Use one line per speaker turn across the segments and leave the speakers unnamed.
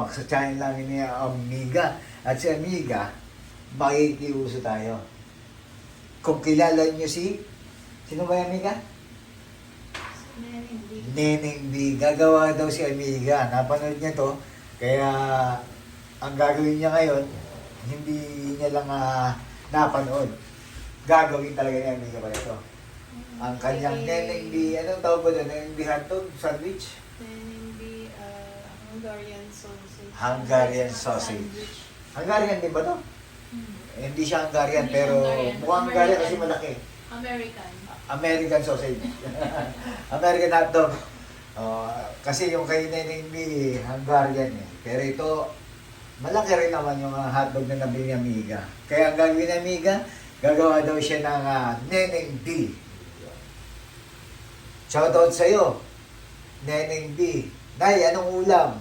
Welcome sa channel namin ni Amiga. At si Amiga, makikiuso tayo. Kung kilala niyo sino ba yung Amiga? Neneng B. Gagawa daw si Amiga. Napanood niya to. Kaya, ang gagawin niya ngayon, hindi niya lang napanood. Gagawin talaga ni Amiga pala ito. Ang kanyang Neneng B. Anong tawag ba doon? Neneng B hotdog? Sandwich?
Neneng B. Hungarian sausage.
Hungarian sausage. Hungarian din ba to? Hindi siya Hungarian,
Hindi
pero
Hungarian.
mukhang Hungarian kasi malaki.
American.
American sausage. American hotdog. Kasi yung kay Neneng B, Hungarian eh. Pero ito, malaki rin naman yung hotdog na nabili ni Amiga. Kaya ang gagawin ni Amiga, gagawa daw siya ng Neneng B. Shoutout sa'yo, Neneng B. Nay, anong ulam?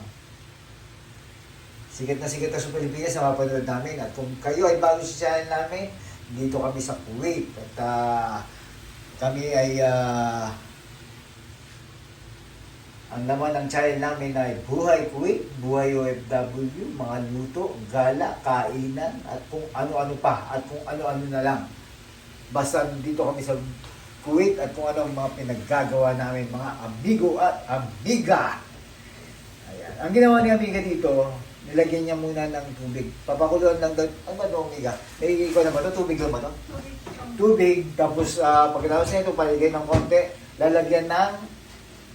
Sikat na sa Pilipinas sa mapanood namin. At kung kayo ay bago sa channel namin, dito kami sa Kuwait. At kami ay ang laman ng channel namin ay Buhay Kuwait, Buhay OFW, mga luto, gala, kainan, at kung ano-ano pa, at kung ano-ano na lang. Basta dito kami sa Kuwait at kung ano ang mga pinaggagawa namin, mga amigo at amiga. Ayan. Ang ginawa ni Amiga dito, nilagyan niya muna ng tubig. Papakuluan lang daw. Ano ba ito, Amiga? Ikaw na ba ito? Tubig lang ba ito? Tubig. Tapos pagkatapos na ito, paligay ng konti, lalagyan ng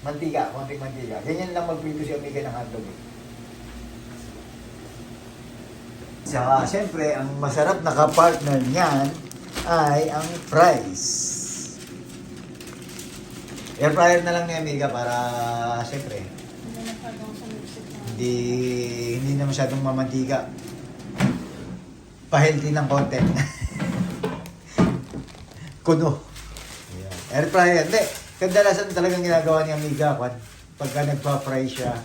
mantika, konting mantika. Ganyan lang magprito si Amiga ng hotdog. Saka, siyempre, ang masarap na kapartner niyan ay ang fries. Air fryer na lang ni Amiga para, siyempre, hindi na masyadong mamantika. Pa-healthy ng konti. Kuno. Ayan. Air fryer. Hindi. Kadalasan talagang ginagawa ni Amiga pagka nagpa-fry siya.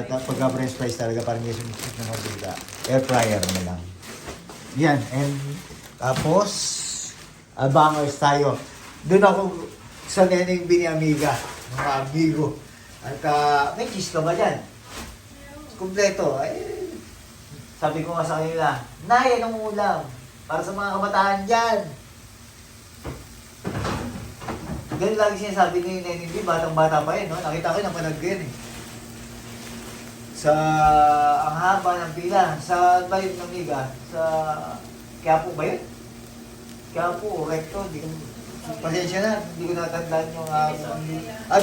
Pagka french fries talaga parang yung sumisip ng mantika. Air fryer na lang. Yan. And tapos, bangers tayo. Doon ako sa Neneng B ni Amiga. Mga amigo. At may cheese ka ba dyan? Kompleto. Ay, sabi ko nga sa kanila, Nay, anong ulam? Para sa mga kabataan dyan. Ganun lagi sinasabi ni Neneng B, batang-bata pa yun, no? Nakita ko yung napanood ko yun eh. Sa ang haba ng pila, sa ba yun, Amiga? Sa Quiapo ba yun? Quiapo, Recto, di ko, pasensya na, hindi ko natandaan yung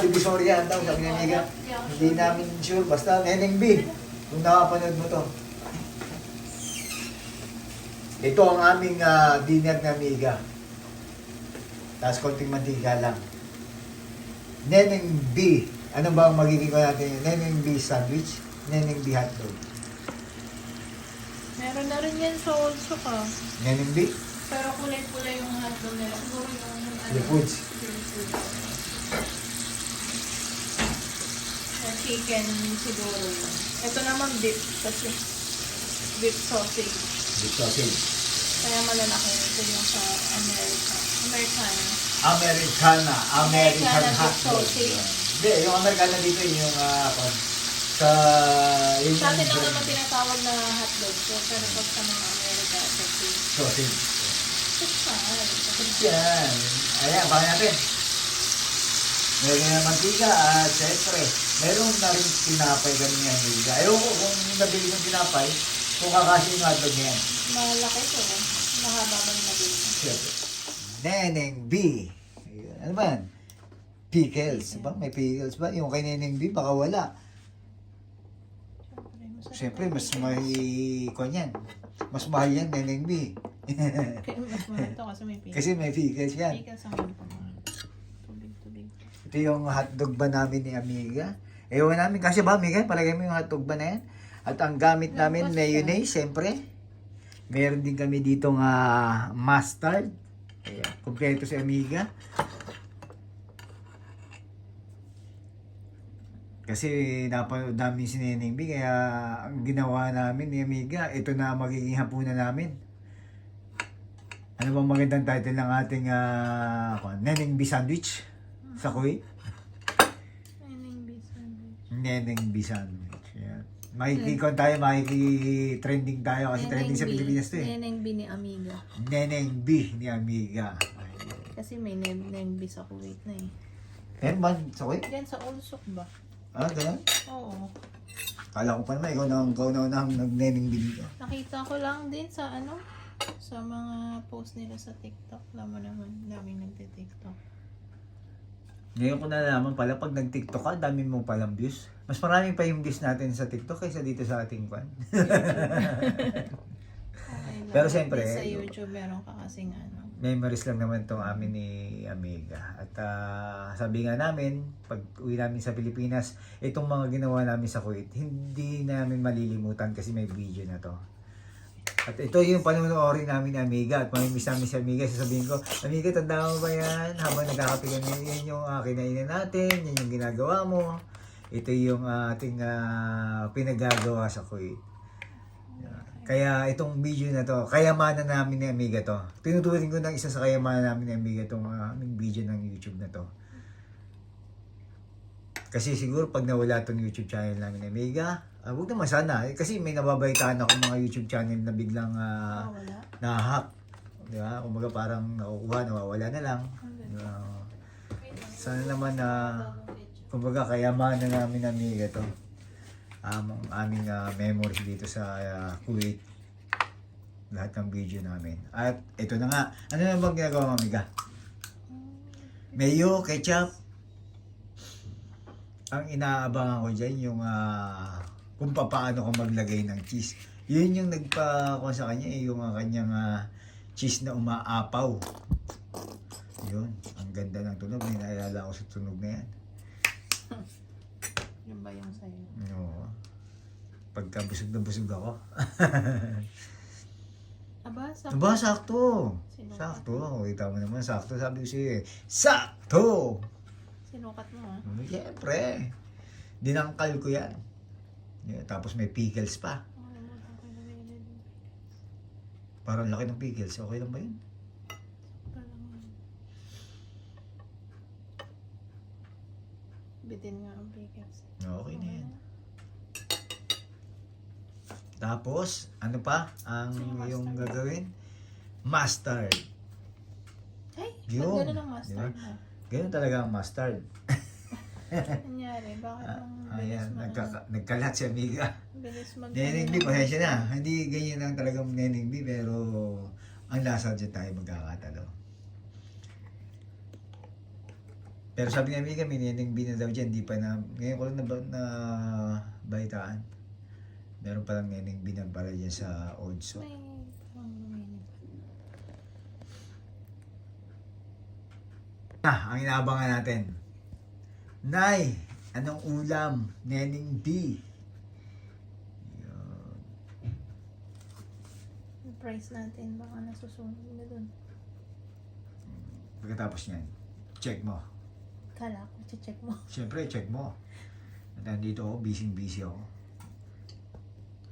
Divisoria, ang tawag, sabi ni Amiga. Hindi namin sure, basta Neneng B, kung nakapanood mo to. Ito ang aming dinner na Amiga. Tapos konting mantika lang. Neneng B. Ano ba ang magiging ko natin? Neneng B sandwich, Neneng B hotdog.
Meron na rin yan sa also ka.
Neneng B?
Pero kulay-kulay yung hotdog nila. Siguro yung
The foods.
Sa chicken siguro yun. Ito naman beef kasi beef sausage.
Beef sausage.
Kaya malalaki ito yung sa Americana.
Americana
Americana
hotdog.
beef sausage.
Hindi, yung Americana dito yung sa
Sa atin lang naman tinatawag na hotdog. So, pero pag sa mga America, sausage.
sausage.
Sausage.
Yan. Ayan, baka natin. Meron na mantika at syempre, meron na rin tinapay kami ni Amiga. Ayaw ko kung nabili ng tinapay, kung kakasya yung hotdog niya.
Malaki to. Mahaba ba yung nabili?
Syempre. Neneng B. Ayun. Ano ba yan? Pickles. Ba? May pickles ba? Yung kay Neneng B, baka wala. Syempre, mas yan. Mas mahal yan, Neneng B.
Mas mahal to kasi may pickles.
Kasi may pickles yan.
Pickles ang mahal. Tubig.
Ito yung hotdog ba namin ni Amiga. Ewan namin kasi ba, Amiga, palagay mo yung hotdog ba na yan? At ang gamit namin, mayonnaise, syempre. Meron din kami ditong mustard. Ayan, kompleto si Amiga. Kasi napanood namin si Neneng B, kaya ang ginawa namin ni Amiga, ito na magiging hapunan namin. Ano bang magandang title ng ating Neneng B sandwich sa Kuwait?
Neneng B sandwich.
Neneng B sandwich. Yan. Makikikon tayo, makiki-trending tayo kasi trending sa Pilipinas to eh.
Neneng B ni Amiga.
Neneng B ni Amiga.
Kasi may Neneng B sa Kuwait na eh.
Meron ba sa Kuwait?
Diyan sa Ulsok ba?
Ah, ganun?
Oo.
Kala ko pa naman, ikaw na nag-neneng B dito.
Nakita ko lang din sa ano, sa mga post nila sa TikTok. Alam mo naman, daming nagte-TikTok.
Ngayon ko nalaman pala, pag nag-TikTok ka, dami mo palang views. Mas marami pa yung views natin sa TikTok kaysa dito sa ating kwan.
Okay lang.
Pero siyempre,
Sa YouTube meron ka kasing ano.
Memories lang naman itong amin ni Amiga. At sabi nga namin, pag uwi namin sa Pilipinas, itong mga ginawa namin sa Kuwait, hindi namin malilimutan kasi may video na to. At ito yung panonoorin namin ni Amiga at mamimiss namin si Amiga. Sasabihin ko, Amiga, tanda mo ba yan? Habang nagkakapigan yan yung kinainan natin, yan yung ginagawa mo. Ito yung ating pinagagawa sa Kuwait. Kaya itong video na to, kayamanan namin ni Amiga to. Tinuturing ko ng isa sa kayamanan namin ni Amiga itong aming video ng YouTube na to. Kasi siguro pag nawala itong YouTube channel namin ni Amiga, huwag naman sana. Kasi may nababaitaan ako mga YouTube channel na biglang
Wala.
nahack. Di ba? Kumbaga parang nakukuha, nawawala na lang. Sana naman kumbaga kayamanan namin ni Amiga to. Aming memories dito sa Kuwait. Lahat ng video namin. At ito na nga. Ano na bang ginagawa mo, Amiga? Mayo, ketchup. Ang inaabangan ko dyan yung kung paano ko maglagay ng cheese. Yun yung nagpa-kuha sa kanya yung kanyang cheese na umaapaw. Yun. Ang ganda ng tunog. May naalala ko sa tunog na yan.
Yun ba yung sa'yo?
Oo. Pagka busog na busog ako.
Aba, sa
Aba, sakto.
Sinukat.
Sakto. Kita mo naman, sakto. Sabi ko sa'yo eh. Sakto!
Sinukat mo ha?
Siyempre. Dinangkal ko yan. Yeah, tapos may pickles pa.
Nakalimutan ko yung nilid.
Parang laki ng pickles. Okay lang ba yun?
Parang bitin nga ang pickles.
Okay na yan. Tapos, ano pa ang yung gagawin? Mustard.
Ay,
Yun.
ba't gano'n ang mustard
Diba?
mo?
Ganyan talaga ang mustard.
Nangyari, bakit ang bilis
Ayan,
mo?
nagkalat si Amiga.
Bilis mag-
Neneng B, pasensya na. Hindi ganyan lang talagang Neneng B, pero ang lasa dyan tayo magkakatalo. Pero sabi ni Amiga, may Neneng B na daw dyan. Di pa na, ngayon ko lang na baitaan. Meron palang Neneng B na pala dyan sa Odso.
May parang luminig.
Ang inaabangan natin. Nay, anong ulam? Neneng B. Yun.
Yung price natin, baka nasusunod na dun.
Pagkatapos niyan, check mo.
Kala ko, check mo.
Siyempre, check mo. At nandito ako, busy ako.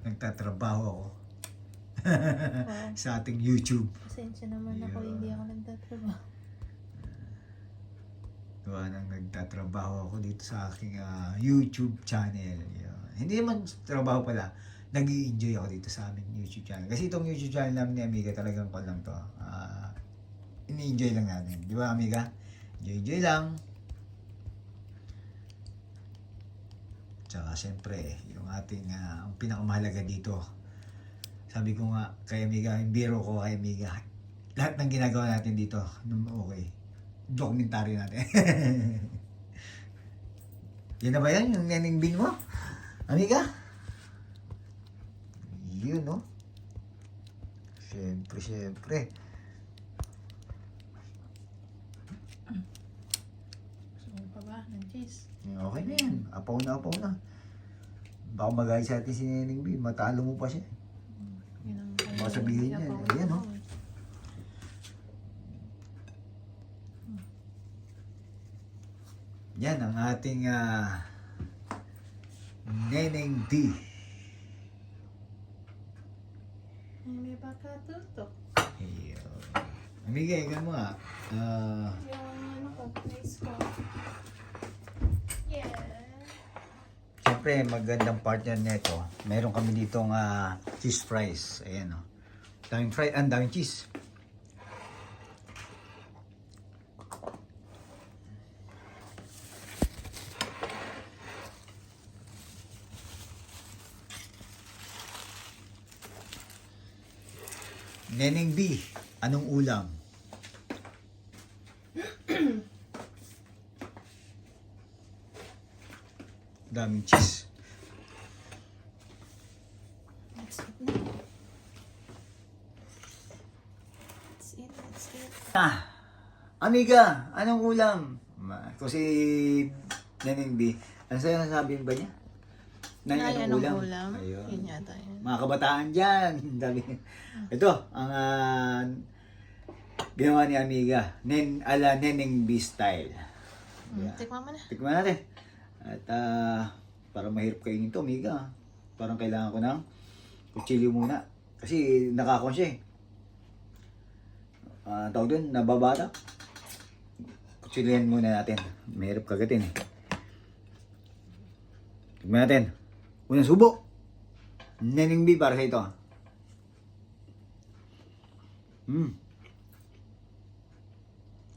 Nagtatrabaho ako
Wow.
sa ating YouTube.
Pasensya naman ako,
Yeah.
hindi ako nagtatrabaho.
Diba, nang nagtatrabaho ako dito sa aking YouTube channel. Yun. Hindi naman trabaho pala. Nag-i-enjoy ako dito sa aming YouTube channel. Kasi itong YouTube channel namin ni Amiga talagang ko lang to. Ini-enjoy lang natin. Di ba, Amiga? Enjoy lang. Tsaka siyempre, yung ating ang pinakamahalaga dito. Sabi ko nga kay Amiga, yung biro ko kay Amiga, lahat ng ginagawa natin dito, okay. Dokumentaryo natin. Yan na ba yan? Yung Neneng B mo? Amiga? Yun, no? Siyempre.
Gusto mo pa ba ng cheese?
Okay na yan. Apaw na. Baka magalit sa atin si Neneng B. Matalo mo pa siya.
Yun ang
Baka sabihin niya, ayan, no? Yan ang ating Neneng D.
May baka tutok.
Ayun. Amiga, ikaw mo nga.
Yung ano ko, place ko. Yeah.
Siyempre, syempre, magandang partner nito. Meron kami ditong cheese fries. Ayan o. Daming fries, daming cheese. Neneng B, anong ulam? Daming cheese.
That's it na. That's it, that's it.
Amiga, anong ulam? Kung si Neneng B, ano sa'yo nasabihin ba niya?
Nay,
Anong
anong ulam?
Ayun.
Yun yata yun.
Mga kabataan dyan. Dami. Ito, ang ginawa ni Amiga. Neneng B style.
Tikman mo na.
Tikman natin. At para mahirap kainin ito, Amiga. Parang kailangan ko ng kutsilyo muna. Kasi nakakon siya eh. Tawag doon, nababara. Kutsilyohan muna natin. Mahirap kagatin eh. Tikman natin. Unang subo. Neneng B para sa ito.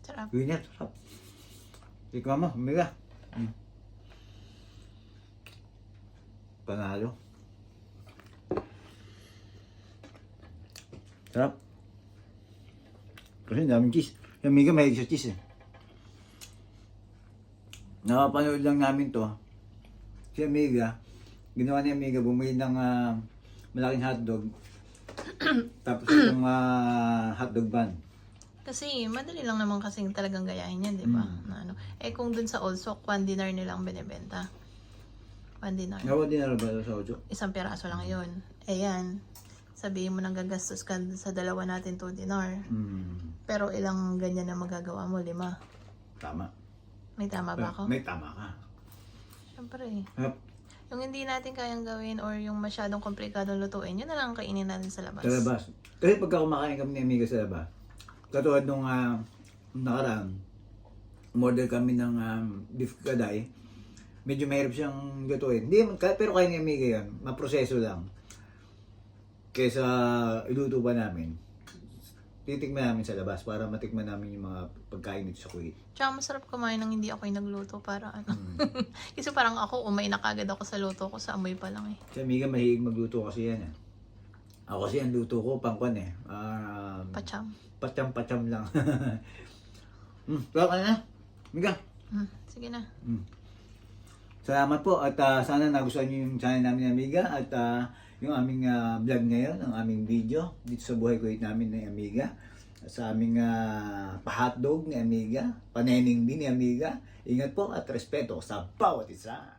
Sarap.
Yun yan, sarap. Tikman mo, Amiga. Panalo. Sarap. Kasi daming cheese. Yung Amiga mahilig sa cheese eh. Nakapanood lang namin to. Si Amiga, ginawa ni Amiga, bumili ng malaking hotdog. Tapos yung hotdog bun.
Kasi madali lang naman kasing talagang gayahin yan, di ba? Na ano. Eh kung dun sa Allsok, 1 dinar nilang binibenta. 1 dinar.
Gawa din na ba sa audio?
Isang piraso lang yun. Eh yan, sabihin mo nang gagastos ka sa dalawa natin 2 dinar. Pero ilang ganyan na magagawa mo? 5.
Tama.
May tama ba ako?
May tama ka.
Siyempre.
Yep.
Yung hindi natin kayang gawin or yung masyadong komplikadong lutuin, yun na lang ang kainin natin sa labas.
Sa labas. Kasi pagka kumakain kami ni Amiga sa labas, katulad nung nakaraan, umorder kami ng beef kaday, medyo mahirap siyang lutuin. Hindi, pero kaya ni Amiga yan, maproseso lang. Kaysa iluto pa namin, titikman namin sa labas para matikman namin yung mga pagkain dito sa Kuwait.
Tsaka masarap kumain ng hindi ako yung nagluto para ano. Kasi parang ako, umay na kagad ako sa luto ko sa amoy pa lang eh.
Si Amiga mahilig magluto kasi yan eh. Ako kasi ang luto ko, pangkwan eh.
Pacham.
Pacham lang. Kaya ka na, Amiga.
Sige na.
Salamat po at sana nagustuhan niyo yung channel namin ni Amiga at yung aming vlog ngayon, ang aming video dito sa buhay Kuwait namin ni Amiga. Sa aming pa-hotdog ni Amiga, paneneng B ni Amiga. Ingat po at respeto sa bawat isa.